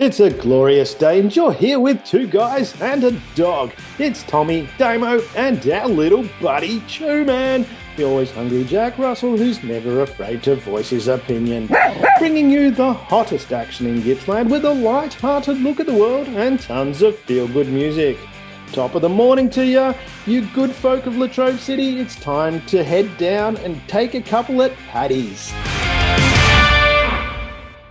It's a glorious day and you're here with two guys and a dog. It's Tommy, Damo and our little buddy Chew Man, the always hungry Jack Russell who's never afraid to voice his opinion. Bringing you the hottest action in Gippsland with a light-hearted look at the world and tons of feel-good music. Top of the morning to ya, you good folk of Latrobe City. It's time to head down and take a couple at Paddy's.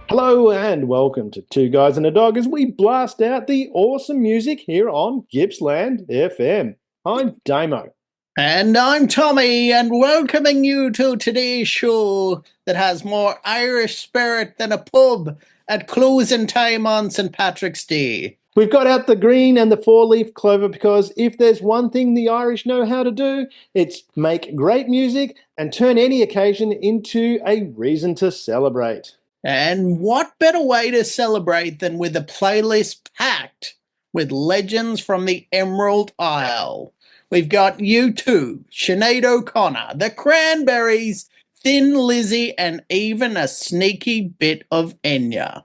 Hello and welcome to Two Guys and a Dog as we blast out the awesome music here on Gippsland FM. I'm Damo. And I'm Tommy, and welcoming you to today's show that has more Irish spirit than a pub at closing time on St. Patrick's Day. We've got out the green and the four-leaf clover because if there's one thing the Irish know how to do, it's make great music and turn any occasion into a reason to celebrate. And what better way to celebrate than with a playlist packed with legends from the Emerald Isle? We've got U2, Sinead O'Connor, the Cranberries, Thin Lizzy, and even a sneaky bit of Enya.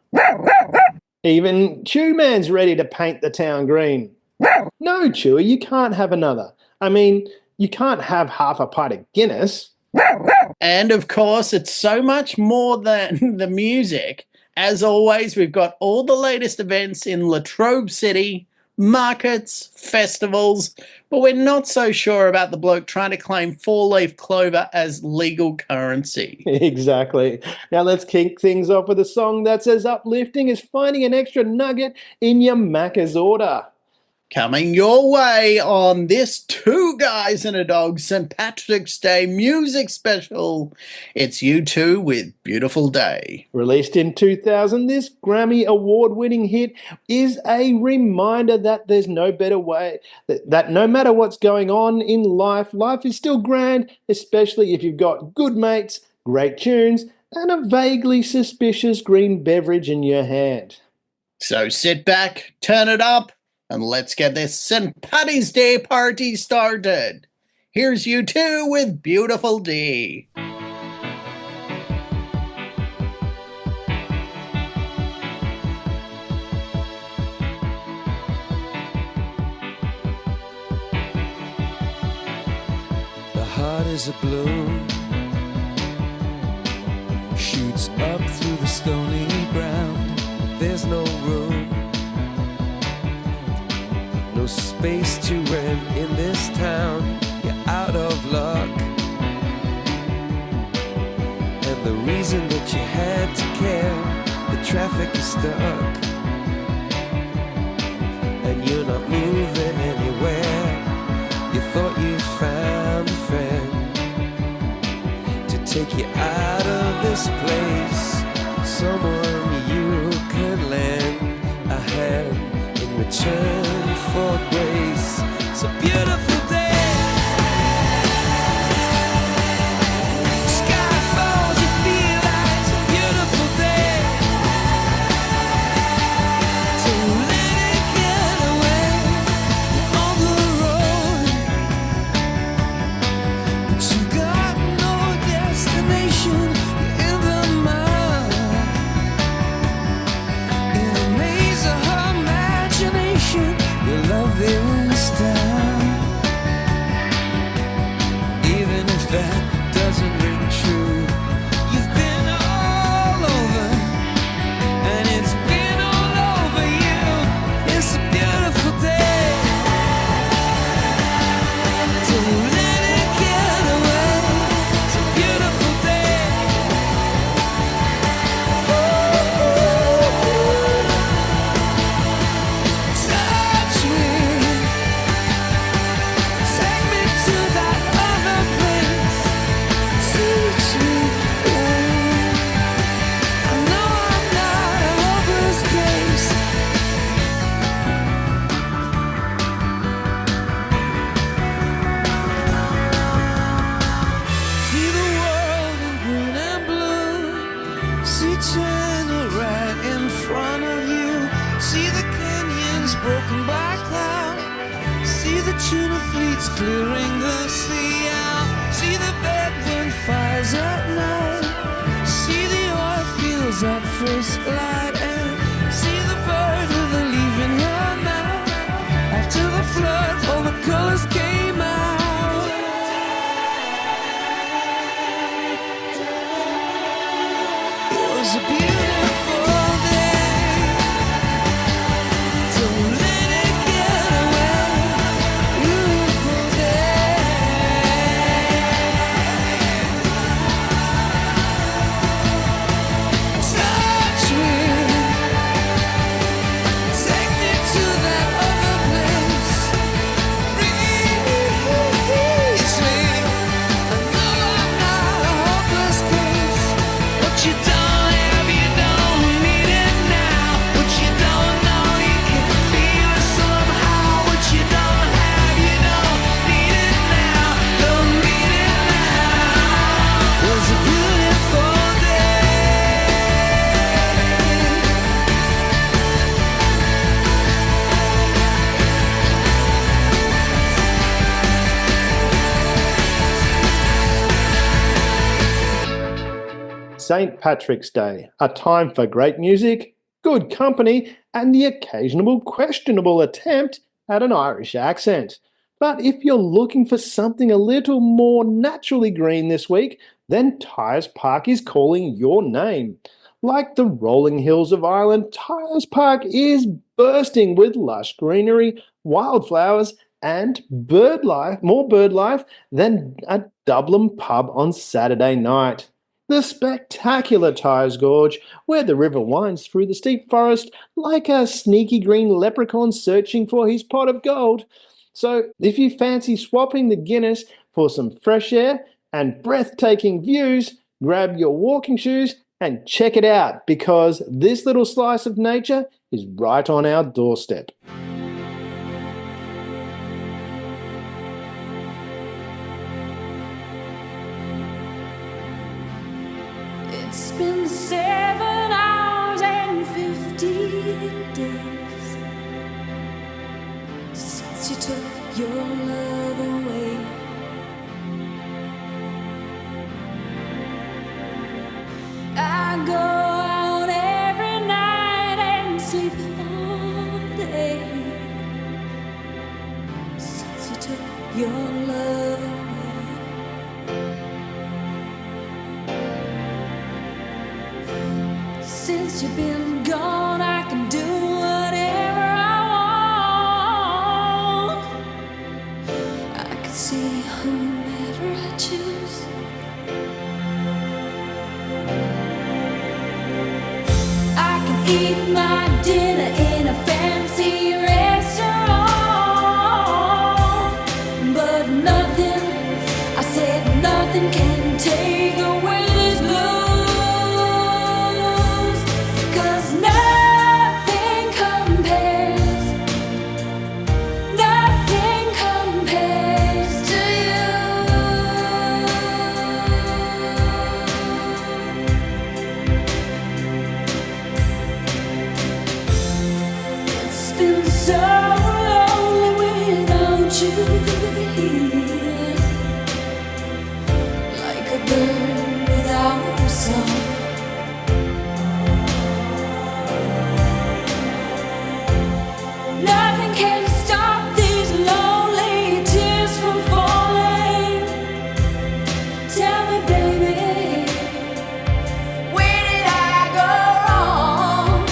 Even Chew Man's ready to paint the town green. No, Chewy, you can't have another. I mean, you can't have half a pint of Guinness. And of course, it's so much more than the music. As always, we've got all the latest events in Latrobe City, markets, festivals, but we're not so sure about the bloke trying to claim four-leaf clover as legal currency. Exactly. Now let's kick things off with a song that's as uplifting as finding an extra nugget in your Macca's order. Coming your way on this Two Guys and a Dog St. Patrick's Day music special, it's U2 with Beautiful Day. Released in 2000, this Grammy award-winning hit is a reminder that there's no better way, that no matter what's going on in life, life is still grand, especially if you've got good mates, great tunes, and a vaguely suspicious green beverage in your hand. So sit back, turn it up, and let's get this St. Paddy's Day party started. Here's U2 with Beautiful Day. The heart is a balloon, shoots up through the stony ground. There's no room, no space to rent in this town. You're out of luck, and the reason that you had to care, the traffic is stuck, and you're not moving anywhere. You thought you found a friend to take you out of this place, someone you can lend a hand in return for grace. It's a beautiful day. Sky falls, you feel like it's a beautiful day. So let it get away on the road, but you've got no destination. You're in the mud, in the maze of her imagination. Your love is down, even if that doesn't ring true. You've been all over, and it's been all over you. It's a beautiful day, so let it get away. It's a beautiful day. Touch me, take me to that other place. Teach me, I know I'm not a hopeless case. See the world in green and blue. See China right in front of you. See the canyons broken by cloud. See the tuna fleets clearing the sea out. See the Bedouin fires at night. See the oil fields at first light. And see the bird with a leaf in her mouth. After the flood, all the colors came out. It was a beautiful day. Don't let it get away. Beautiful day. Touch me. Take me to that other place. Release me. I know I'm not a hopeless case. What you don't have, you don't need it now. What you don't know, you can feel it somehow. What you don't have, you don't need it now. Don't need it now. It was a beautiful day. St. Patrick's Day, a time for great music, good company, and the occasional questionable attempt at an Irish accent. But if you're looking for something a little more naturally green this week, then Tyers Park is calling your name. Like the rolling hills of Ireland, Tyers Park is bursting with lush greenery, wildflowers, and bird life, more bird life than a Dublin pub on Saturday night. The spectacular Tyers Gorge, where the river winds through the steep forest like a sneaky green leprechaun searching for his pot of gold. So if you fancy swapping the Guinness for some fresh air and breathtaking views, grab your walking shoes and check it out, because this little slice of nature is right on our doorstep. It's been 7 hours and 15 days since you took your love away. I go out every night and sleep all day since you took your love away. Since you've been gone, I can do whatever I want. I can see whomever I choose. I can eat my dinner in a fancy restaurant, but nothing, I said nothing can take away this blues. 'Cause nothing compares to you. It's been so lonely without you here, like a bird without a song. Nothing can stop these lonely tears from falling. Tell me, baby, where did I go wrong?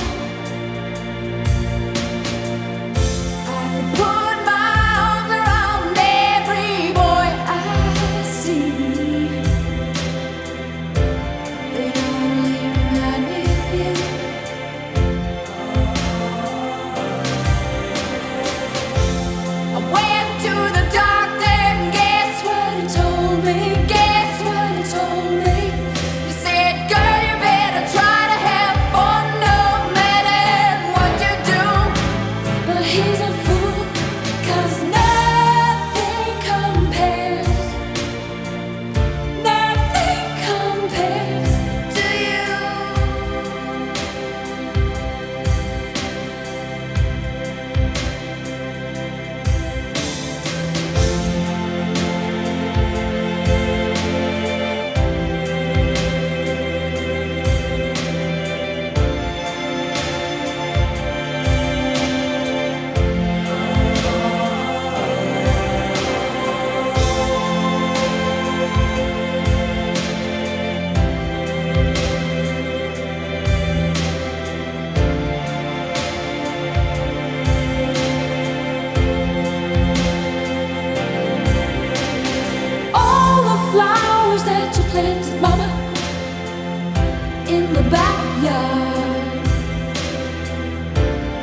heart.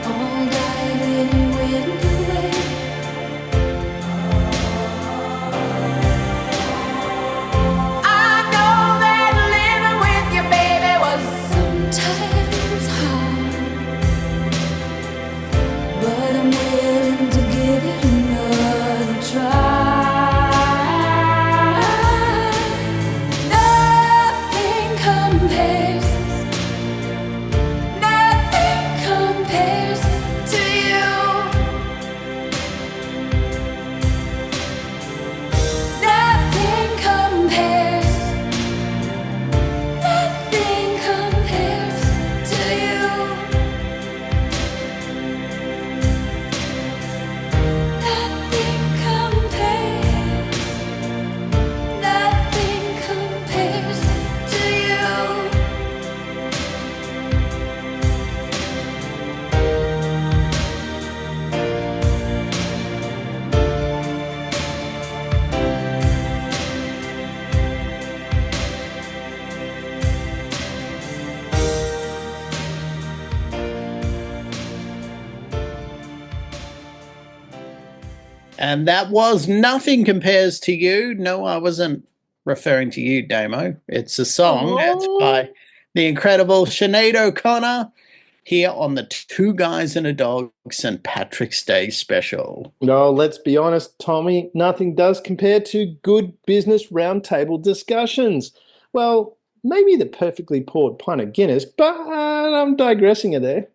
All died when you went away. I know that living with you, baby, was sometimes hard, but I'm willing to give it another try. Nothing compares, nothing compares to you. Nothing compares, nothing compares to you. Nothing compares, nothing compares to you. And that was Nothing Compares to You. No, I wasn't referring to you, Damo. It's a song. It's by the incredible Sinead O'Connor here on the Two Guys and a Dog St. Patrick's Day special. No, let's be honest, Tommy, nothing does compare to good business roundtable discussions. Well, maybe the perfectly poured pint of Guinness, but I'm digressing there.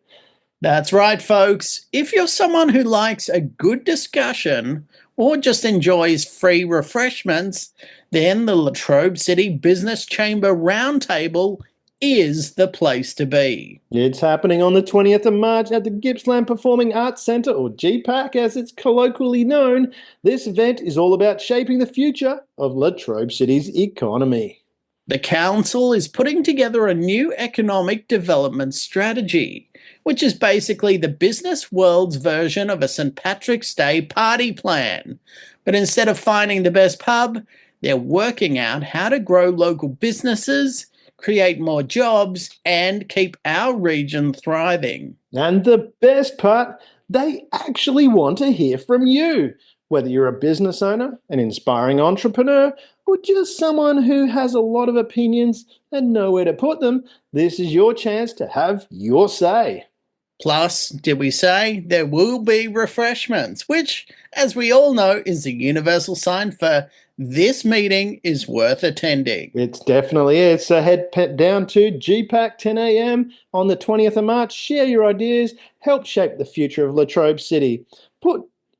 That's right, folks. If you're someone who likes a good discussion or just enjoys free refreshments, then the Latrobe City Business Chamber Roundtable is the place to be. It's happening on the 20th of March at the Gippsland Performing Arts Centre, or GPAC as it's colloquially known. This event is all about shaping the future of Latrobe City's economy. The council is putting together a new economic development strategy, which is basically the business world's version of a St. Patrick's Day party plan. But instead of finding the best pub, they're working out how to grow local businesses, create more jobs, and keep our region thriving. And the best part, they actually want to hear from you. Whether you're a business owner, an inspiring entrepreneur, or just someone who has a lot of opinions and nowhere to put them, this is your chance to have your say. Plus, did we say there will be refreshments, which, as we all know, is a universal sign for this meeting is worth attending. It definitely is. So head down to GPAC 10 a.m. on the 20th of March. Share your ideas. Help shape the future of Latrobe City.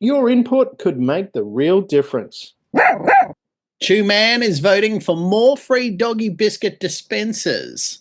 Your input could make the real difference. Chew Man is voting for more free doggy biscuit dispensers.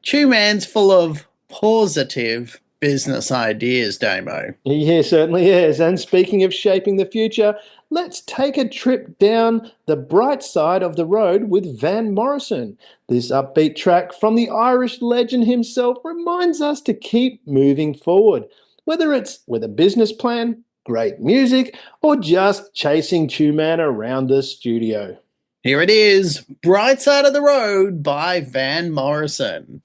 Chew Man's full of positive business ideas, Damo. He certainly is. And speaking of shaping the future, let's take a trip down the bright side of the road with Van Morrison. This upbeat track from the Irish legend himself reminds us to keep moving forward, whether it's with a business plan, great music, or just chasing Chew Man around the studio. Here it is, Bright Side of the Road by Van Morrison.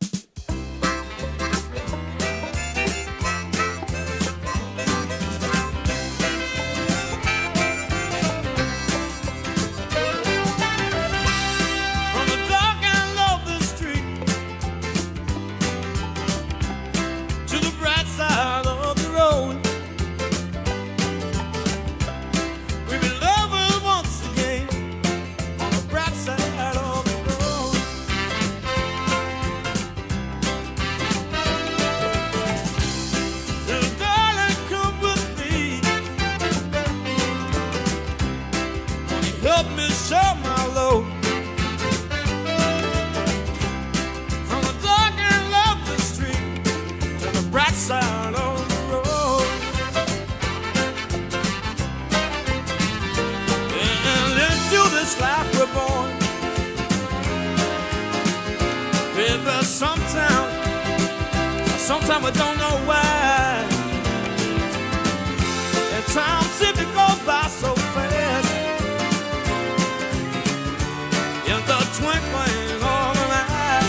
Help me share my load from the dark and lovely street to the bright side of the road. And into this life we're born, baby, sometimes we don't know why. And time seems to go by so fast. In the twinkling of an eye,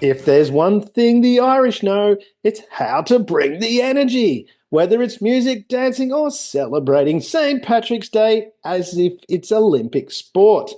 If there's one thing the Irish know, it's how to bring the energy, whether it's music, dancing, or celebrating St. Patrick's Day as if it's Olympic sport.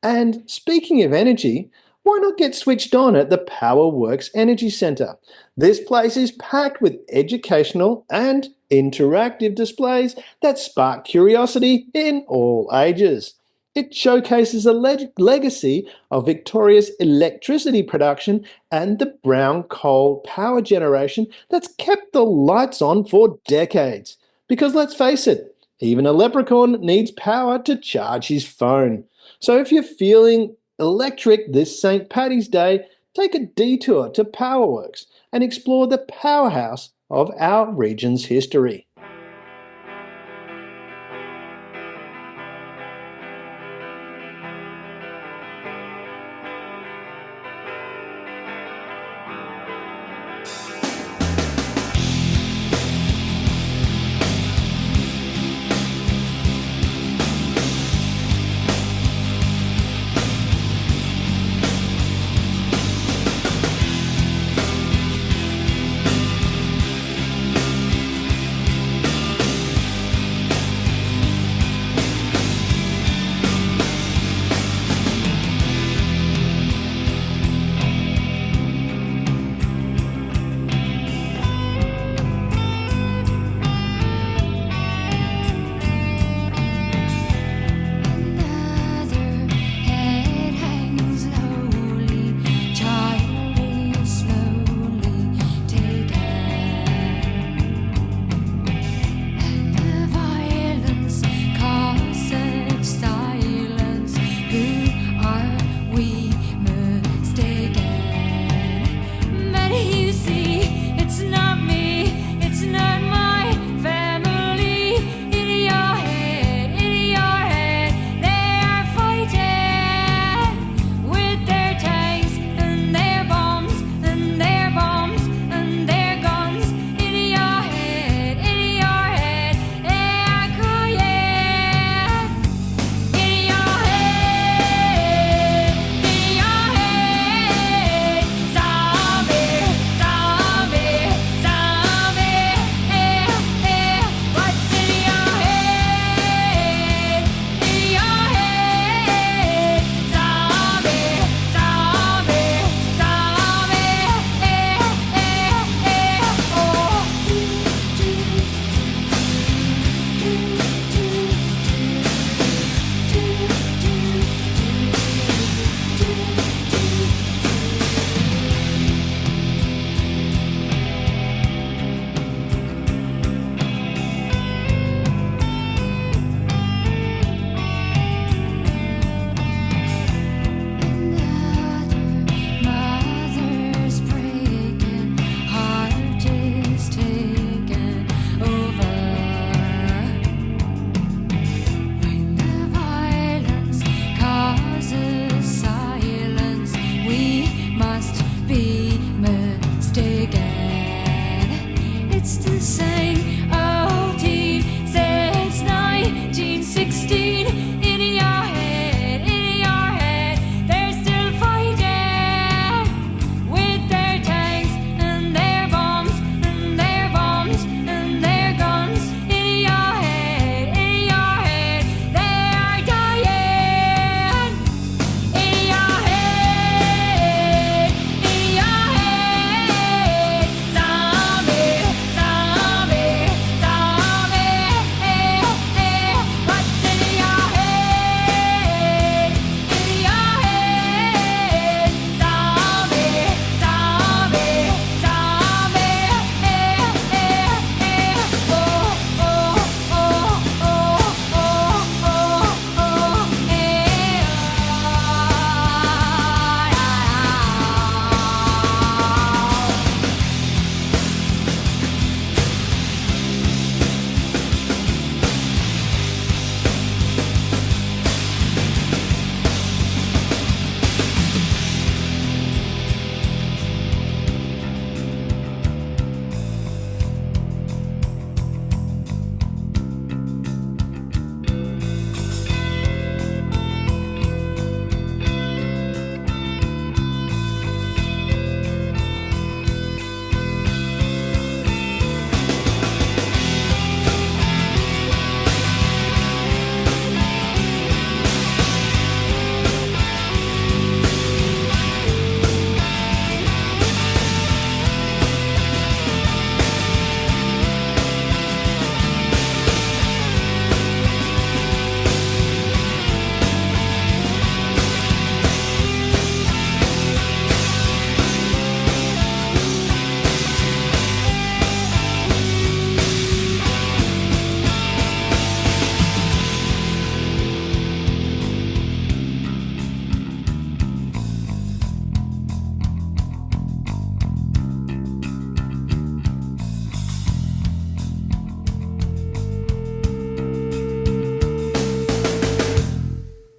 And speaking of energy, why not get switched on at the Powerworks Energy Centre? This place is packed with educational and interactive displays that spark curiosity in all ages. It showcases a legacy of Victoria's electricity production and the brown coal power generation that's kept the lights on for decades. Because let's face it, even a leprechaun needs power to charge his phone. So if you're feeling electric this St. Paddy's Day, take a detour to Powerworks and explore the powerhouse of our region's history.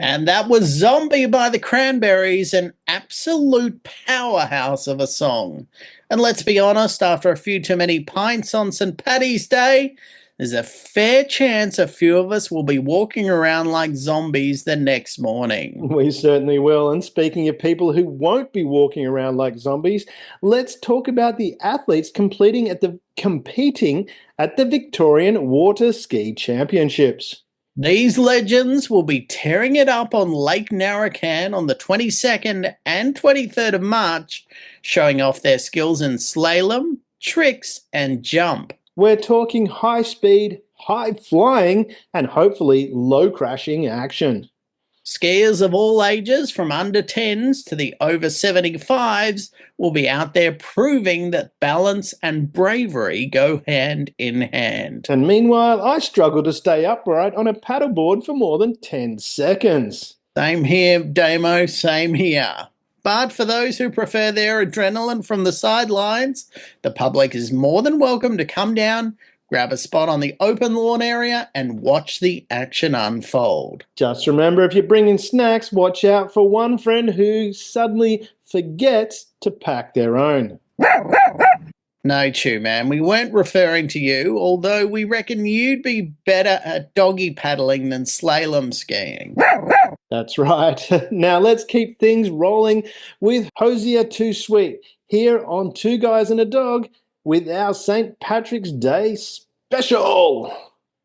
And that was Zombie by the Cranberries, an absolute powerhouse of a song. And let's be honest, after a few too many pints on St. Paddy's Day, there's a fair chance a few of us will be walking around like zombies the next morning. We certainly will. And speaking of people who won't be walking around like zombies, let's talk about the athletes competing at the Victorian Water Ski Championships. These legends will be tearing it up on Lake Narracan on the 22nd and 23rd of March, showing off their skills in slalom, tricks, and jump. We're talking high speed, high flying, and hopefully low crashing action. Skiers of all ages, from under 10s to the over 75s, will be out there proving that balance and bravery go hand in hand. And meanwhile, I struggle to stay upright on a paddleboard for more than 10 seconds. Same here, Damo, same here. But for those who prefer their adrenaline from the sidelines, the public is more than welcome to come down, grab a spot on the open lawn area, and watch the action unfold. Just remember, if you're bringing snacks, watch out for one friend who suddenly forgets to pack their own. No, Chew Man, we weren't referring to you, although we reckon you'd be better at doggy paddling than slalom skiing. That's right. Now let's keep things rolling with Hosier Too Sweet here on Two Guys and a Dog with our St. Patrick's Day special.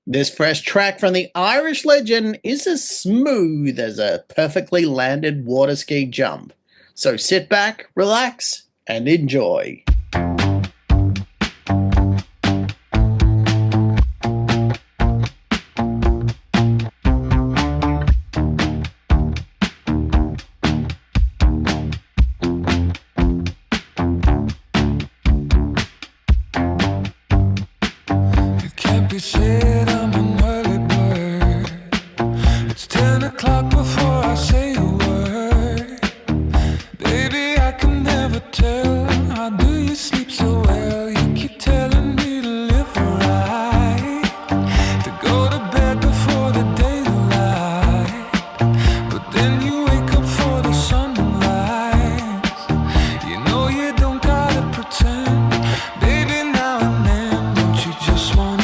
This fresh track from the Irish legend is as smooth as a perfectly landed water ski jump. So sit back, relax, and enjoy. Said I'm an early bird. It's 10 o'clock before I say a word. Baby, I can never tell. How do you sleep so well? You keep telling me to live right, to go to bed before the daylight. But then you wake up for the sunrise. You know you don't gotta pretend. Baby, now and then, don't you just wanna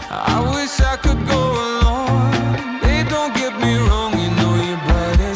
I wish I could go along. Babe, don't get me wrong, you know you're bright as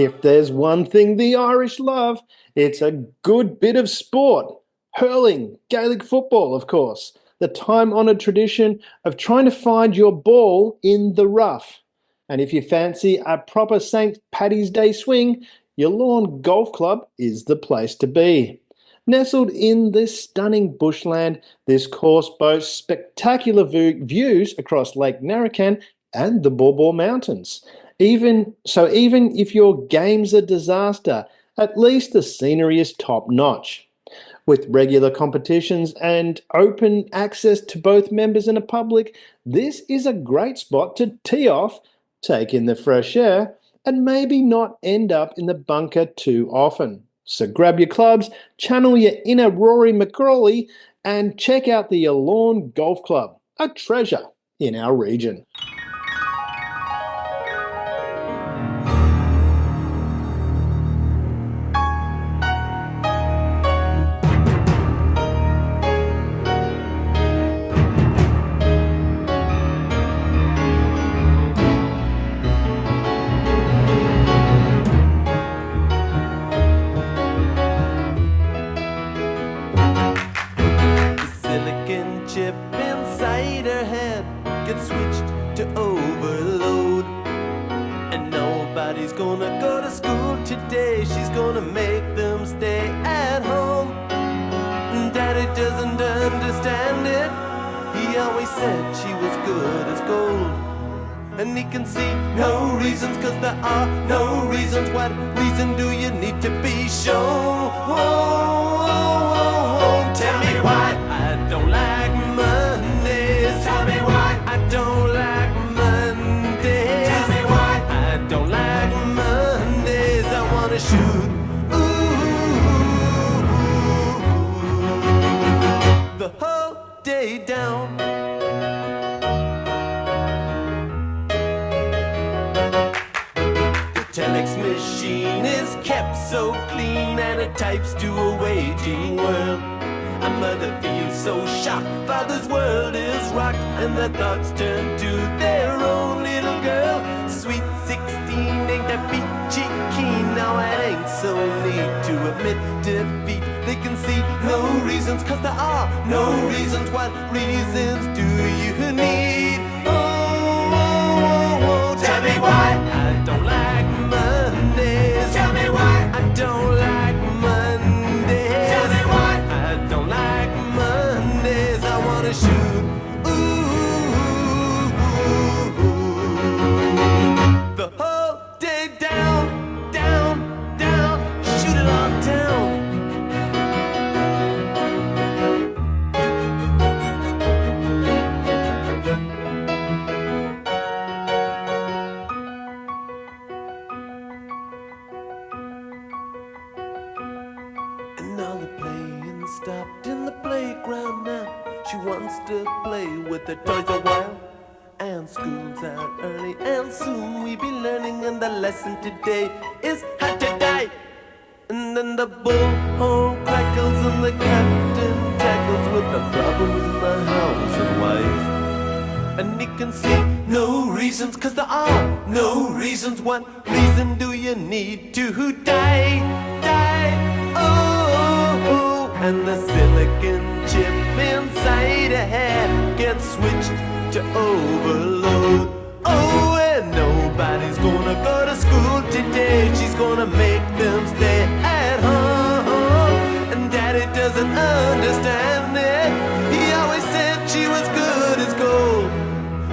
If there's one thing the Irish love, it's a good bit of sport. Hurling, Gaelic football, of course. The time-honoured tradition of trying to find your ball in the rough. And if you fancy a proper St. Paddy's Day swing, your lawn golf club is the place to be. Nestled in this stunning bushland, this course boasts spectacular views across Lake Narrackan and the Baw Baw Mountains. Even if your game's a disaster, at least the scenery is top-notch. With regular competitions and open access to both members and the public, this is a great spot to tee off, take in the fresh air, and maybe not end up in the bunker too often. So grab your clubs, channel your inner Rory McCrawley, and check out the Lawn Golf Club, a treasure in our region. And he can see no reasons, cause there are no reasons. What reason do you need to be shown? Tell me why I don't like Mondays. Tell me why I don't like Mondays. Tell me why I don't like Mondays. I wanna shoot the whole day down. Telex machine is kept so clean and it types to a waging world. A mother feels so shocked, father's world is rocked, and their thoughts turn to their own little girl. Sweet 16 ain't that peachy keen, now it ain't so neat to admit defeat. They can see no reasons, cause there are no reasons. What reasons do you need? Tell me why I don't like Mondays. Tell me why I don't like Mondays. Tell me why I don't like Mondays. I wanna shoot the whole day down, down, down. Shoot it on down. Stopped in the playground now. She wants to play with the toys a while. And school's out early, and soon we be learning. And the lesson today is how to die. And then the bullhorn crackles, and the captain tackles with the problems in the house and wife. And he can see no reasons, cause there are no reasons. What reason do you need to die? Die, oh. And the silicon chip inside her head gets switched to overload. Oh, and nobody's gonna go to school today. She's gonna make them stay at home. And daddy doesn't understand it. He always said she was good as gold.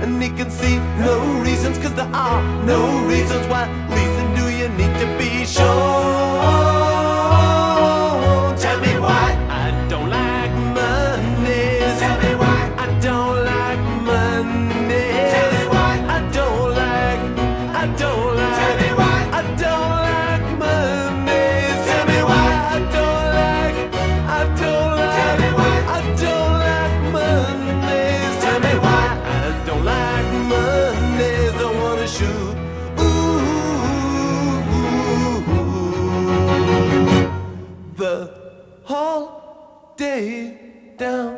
And he can see no reasons, cause there are no reasons. What reason do you need to be sure? Tell me why I don't like Mondays. Tell me why I don't like Mondays. Tell me why I don't like. Tell me why I don't like Mondays. Tell me why I don't like. Tell me why I don't like Mondays. Tell me why I don't like Mondays. I wanna shoot the whole day down.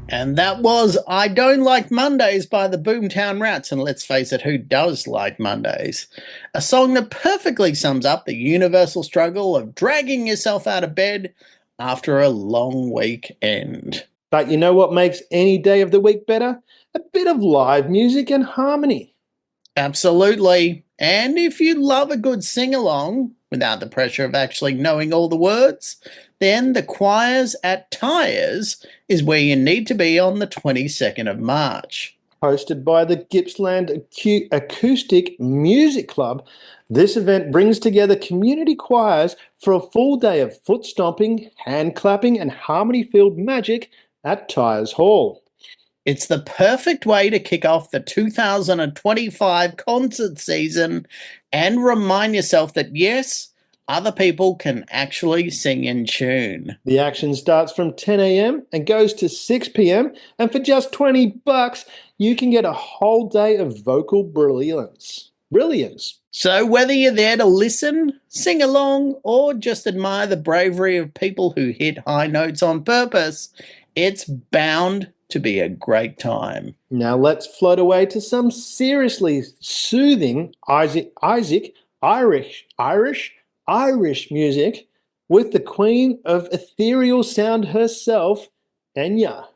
And that was I Don't Like Mondays by the Boomtown Rats. And let's face it, who does like Mondays? A song that perfectly sums up the universal struggle of dragging yourself out of bed after a long weekend. But you know what makes any day of the week better? A bit of live music and harmony. Absolutely. And if you love a good sing-along, without the pressure of actually knowing all the words, then the Choirs at Tyres is where you need to be on the 22nd of March. Hosted by the Gippsland Acoustic Music Club, this event brings together community choirs for a full day of foot stomping, hand clapping and harmony-filled magic at Tyres Hall. It's the perfect way to kick off the 2025 concert season and remind yourself that, yes, other people can actually sing in tune. The action starts from 10 a.m. and goes to 6 p.m. and for just $20, you can get a whole day of vocal brilliance. So whether you're there to listen, sing along, or just admire the bravery of people who hit high notes on purpose, it's bound to be a great time. Now let's float away to some seriously soothing Irish music with the queen of ethereal sound herself, Enya.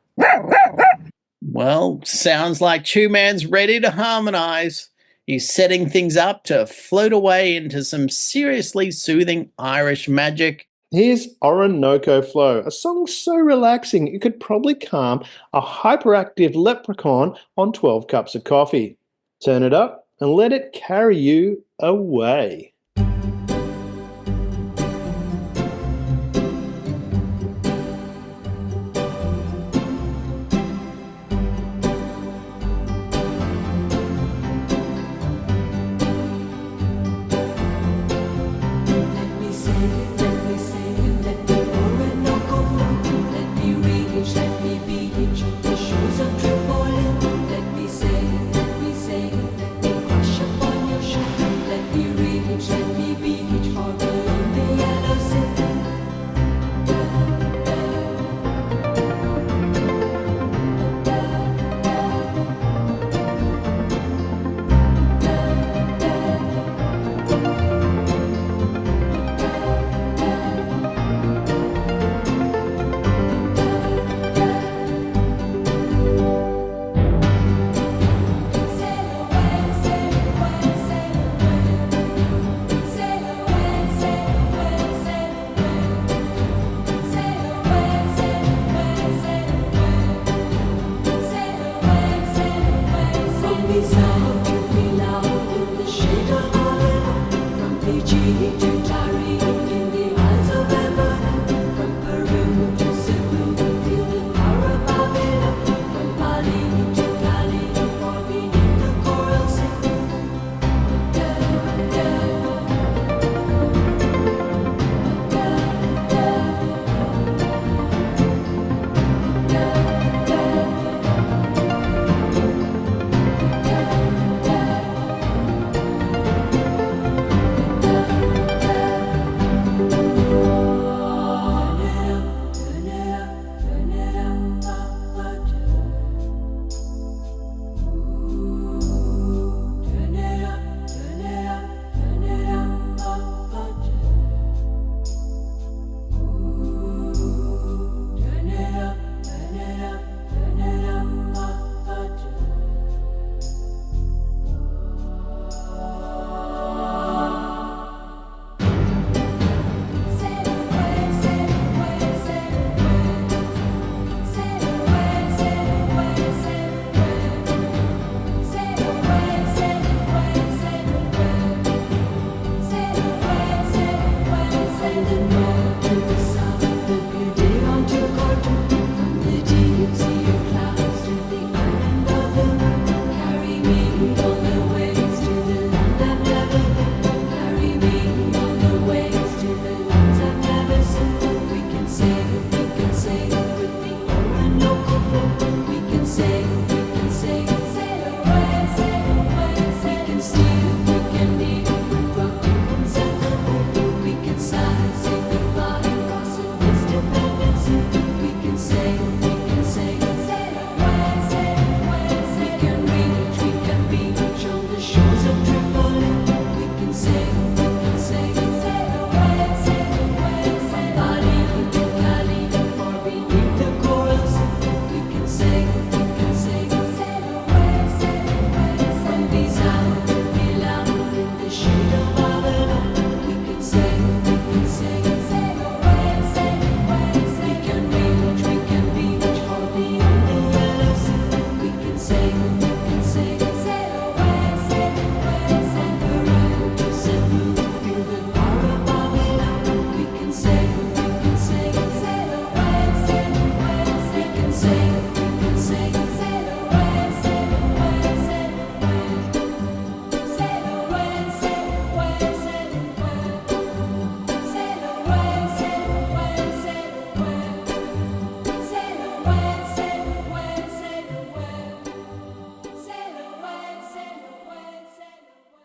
Well, sounds like Chew Man's ready to harmonise. He's setting things up to float away into some seriously soothing Irish magic. Here's Orinoco Flow, a song so relaxing it could probably calm a hyperactive leprechaun on 12 cups of coffee. Turn it up and let it carry you away. Let me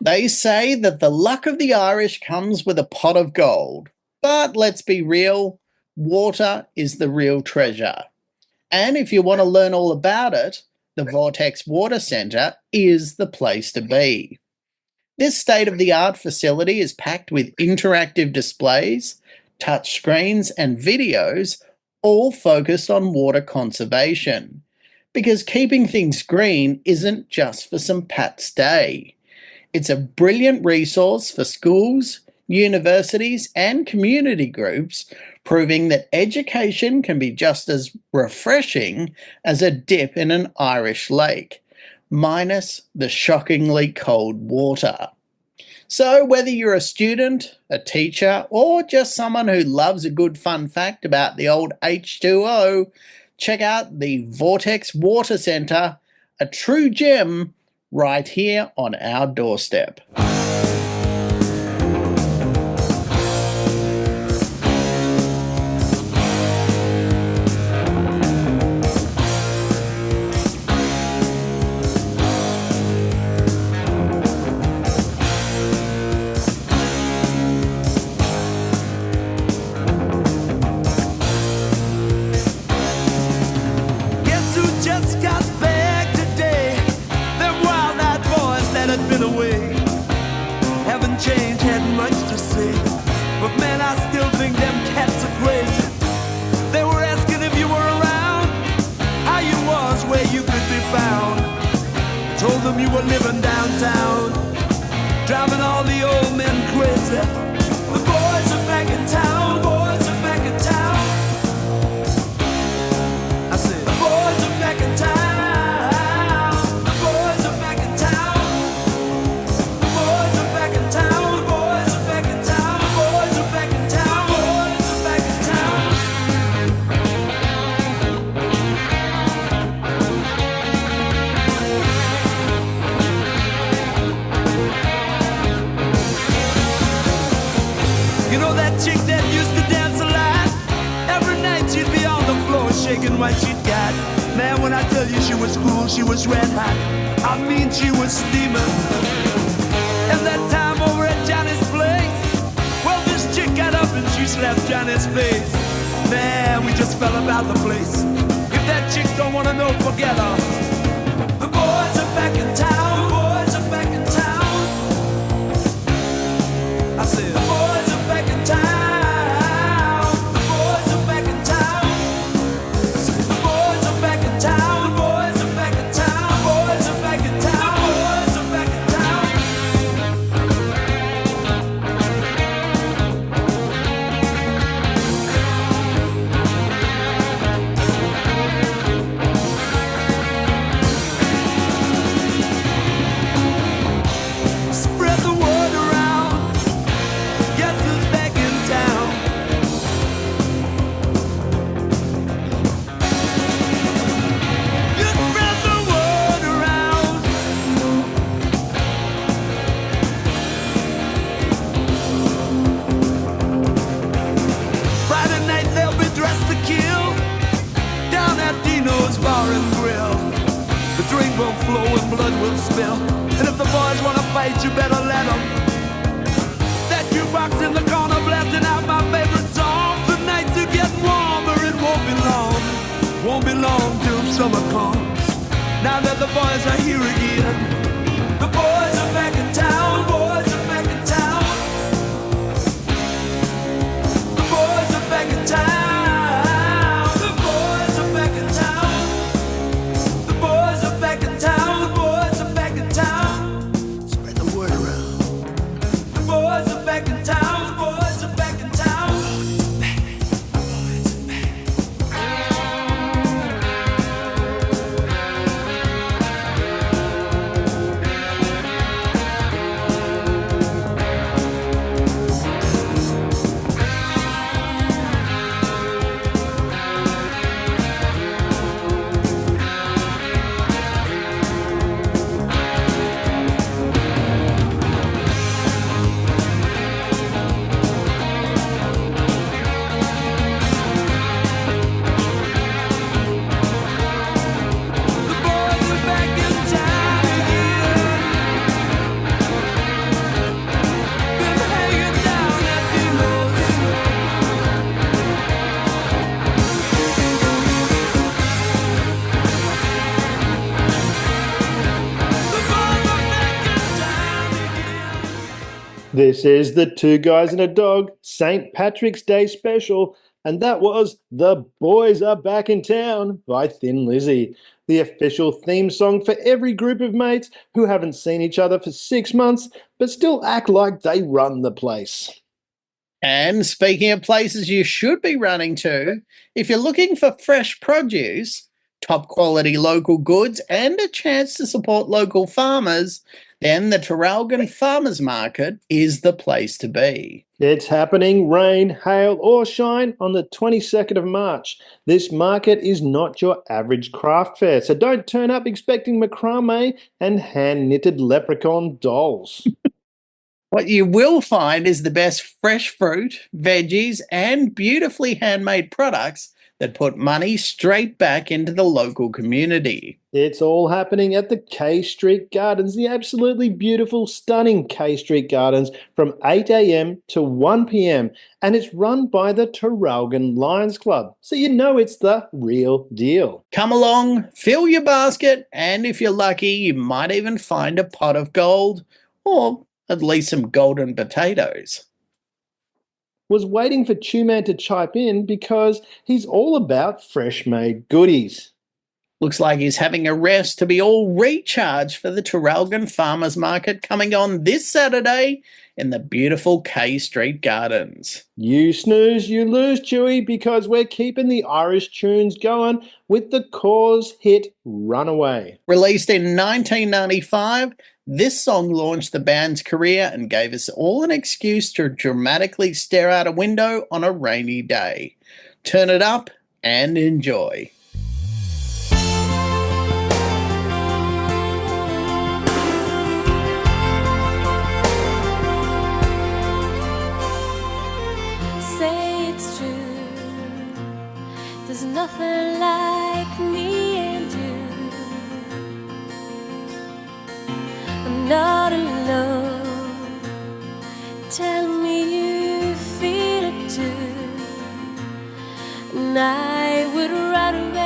They say that the luck of the Irish comes with a pot of gold. But let's be real, water is the real treasure. And if you want to learn all about it, the Vortex Water Centre is the place to be. This state-of-the-art facility is packed with interactive displays, touch screens and videos, all focused on water conservation. Because keeping things green isn't just for St. Pat's Day. It's a brilliant resource for schools, universities and community groups, proving that education can be just as refreshing as a dip in an Irish lake, minus the shockingly cold water. So whether you're a student, a teacher, or just someone who loves a good fun fact about the old H2O, check out the Vortex Water Centre, a true gem right here on our doorstep. Guess who just got back today? Them wild-eyed boys that had been away haven't changed, hadn't much to say. But man, I still think them cats are crazy. They were asking if you were around, how you was, where you could be found. Told them you were living downtown, driving all the old men crazy. The boys are back in town, boys are back in town. I said, the boys are back in town. The boys are back in town. The boys are back in town. The boys are back in town. The boys are back in town. The boys are back in town. You know that chick that used to dance a lot? Every night she'd be on the floor shaking what she'd got. Man, when I tell you she was cool, she was red hot. I mean, she was steaming. And that time over at Johnny's place, well, this chick got up and she slapped Johnny's face. Man, we just fell about the place. If that chick don't wanna know, forget her. The boys are back in town. The boys are back in town. I said, the boys are back in town. The boys are back in town. I said, the boys are back in town. The boys are back in town. The boys are back in town. The boys are back in town. Spread the word around. Guess who's back in town? You spread the word around. Friday night they'll be dressed to kill down at Dino's Bar and Grill. The drink will flow and blood will spill. And if the boys wanna fight, you better let them. That jukebox in the corner blasting out my favorite song. The nights are getting warmer, it won't be long. Won't be long till summer comes. Now that the boys are here again. The boys are back in town. Boys are back in town. The boys are back in town. The boys are back in town. The boys are back in town. The boys are back in town. Spread the word around. The boys are back in town. The boys are back in town. This is the Two Guys and a Dog St. Patrick's Day special, and that was The Boys Are Back in Town by Thin Lizzy, the official theme song for every group of mates who haven't seen each other for 6 months but still act like they run the place. And speaking of places you should be running to, if you're looking for fresh produce, top quality local goods, and a chance to support local farmers, then the Traralgon Farmers Market is the place to be. It's happening, rain, hail, or shine, on the 22nd of March. This market is not your average craft fair, so don't turn up expecting macrame and hand-knitted leprechaun dolls. What you will find is the best fresh fruit, veggies, and beautifully handmade products that put money straight back into the local community. It's all happening at the K Street Gardens, the absolutely beautiful, stunning K Street Gardens, from 8 a.m. to 1 p.m. And it's run by the Traralgon Lions Club, so you know it's the real deal. Come along, fill your basket, and if you're lucky, you might even find a pot of gold, or at least some golden potatoes. Was waiting for Tuman to chime in because he's all about fresh-made goodies. Looks like he's having a rest to be all recharged for the Traralgon Farmers Market coming on this Saturday in the beautiful K Street Gardens. You snooze, you lose, Chewy, because we're keeping the Irish tunes going with the Cause hit Runaway. Released in 1995, this song launched the band's career and gave us all an excuse to dramatically stare out a window on a rainy day. Turn it up and enjoy. Say it's true. There's nothing like me and you. I'm not alone. Tell me you feel it too. And I would run away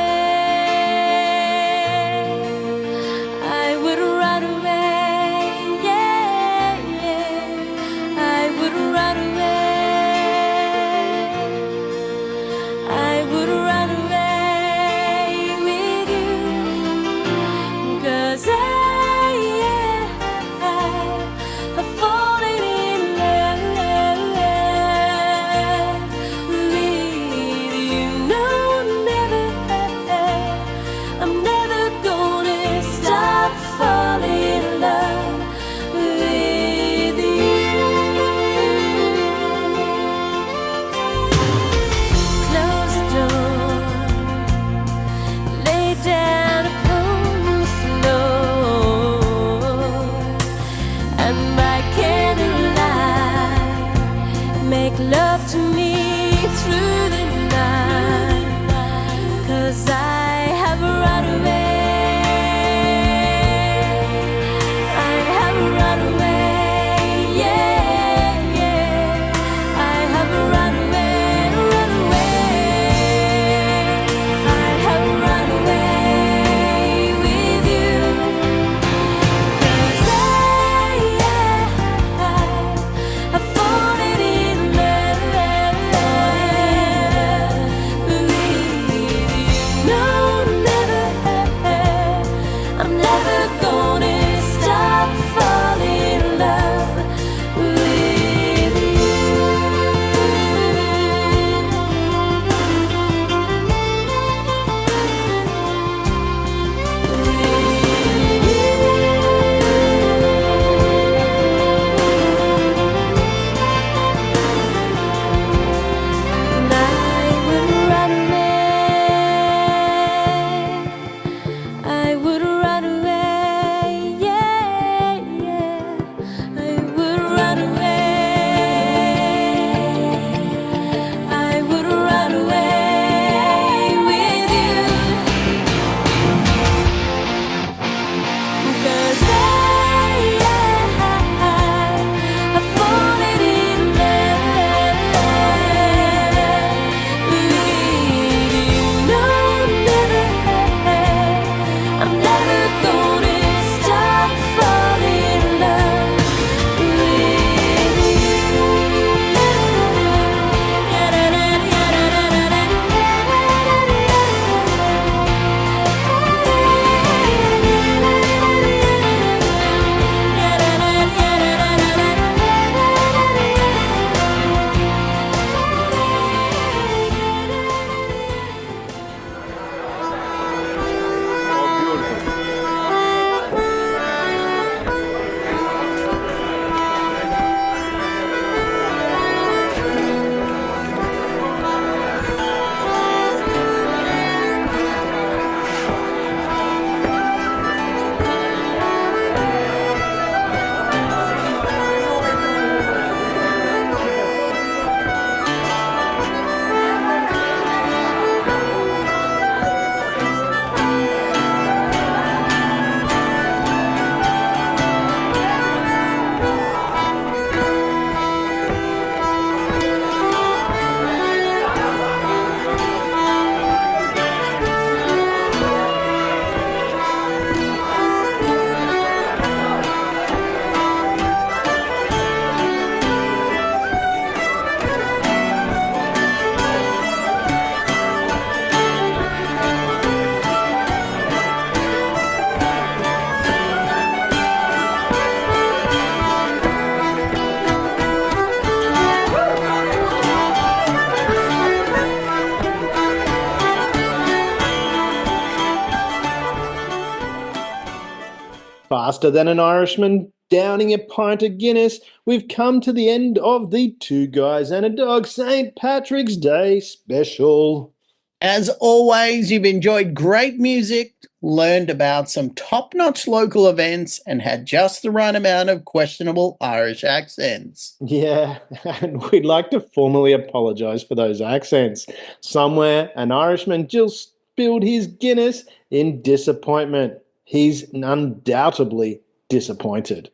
Faster than an Irishman downing a pint of Guinness, we've come to the end of the Two Guys and a Dog St. Patrick's Day special. As always, you've enjoyed great music, learned about some top-notch local events, and had just the right amount of questionable Irish accents. Yeah, and we'd like to formally apologise for those accents. Somewhere, an Irishman just spilled his Guinness in disappointment. He's undoubtedly disappointed.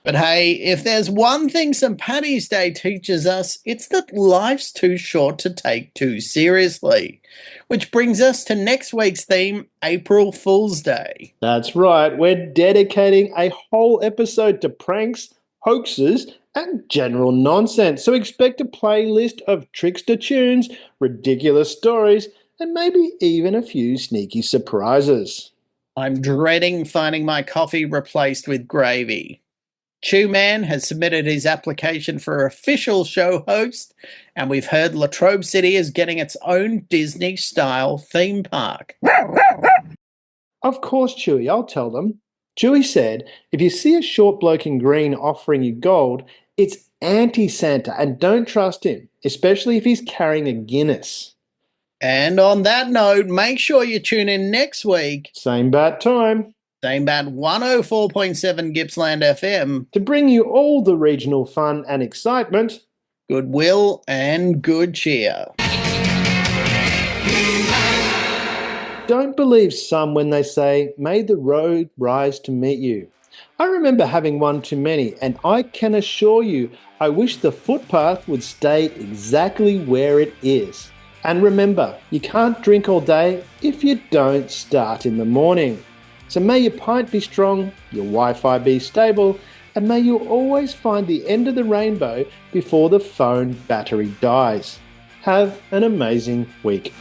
But hey, if there's one thing St. Paddy's Day teaches us, it's that life's too short to take too seriously. Which brings us to next week's theme, April Fool's Day. That's right, we're dedicating a whole episode to pranks, hoaxes, and general nonsense. So expect a playlist of trickster tunes, ridiculous stories, and maybe even a few sneaky surprises. I'm dreading finding my coffee replaced with gravy. Chew Man has submitted his application for official show host, and we've heard Latrobe City is getting its own Disney-style theme park. Of course, Chewy, I'll tell them. Chewy said, if you see a short bloke in green offering you gold, it's anti-Santa and don't trust him, especially if he's carrying a Guinness. And on that note, make sure you tune in next week. Same bat time. Same bat 104.7 Gippsland FM. To bring you all the regional fun and excitement. Goodwill and good cheer. Don't believe some when they say, may the road rise to meet you. I remember having one too many, and I can assure you, I wish the footpath would stay exactly where it is. And remember, you can't drink all day if you don't start in the morning. So may your pint be strong, your Wi-Fi be stable, and may you always find the end of the rainbow before the phone battery dies. Have an amazing week.